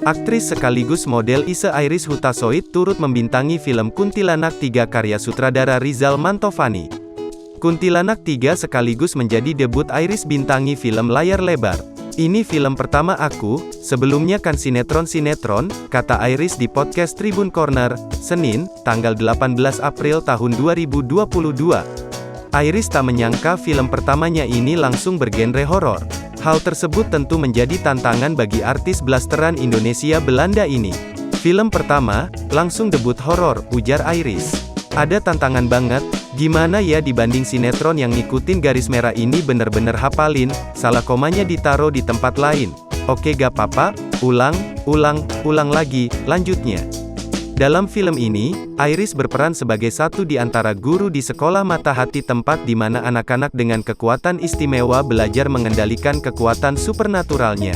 Aktris sekaligus model Ise Iris Hutasoit turut membintangi film Kuntilanak 3 karya sutradara Rizal Mantovani. Kuntilanak 3 sekaligus menjadi debut Iris bintangi film layar lebar. Ini film pertama aku, sebelumnya kan sinetron-sinetron, kata Iris di podcast Tribun Corner, Senin, tanggal 18 April tahun 2022. Iris tak menyangka film pertamanya ini langsung bergenre horor. Hal tersebut tentu menjadi tantangan bagi artis blasteran Indonesia Belanda ini. Film pertama, langsung debut horor, ujar Iris. Ada tantangan banget, gimana ya dibanding sinetron yang ngikutin garis merah ini bener-bener hafalin, salah komanya ditaruh di tempat lain. Oke gak papa, ulang lagi, lanjutnya. Dalam film ini, Iris berperan sebagai satu di antara guru di sekolah mata hati tempat di mana anak-anak dengan kekuatan istimewa belajar mengendalikan kekuatan supernaturalnya.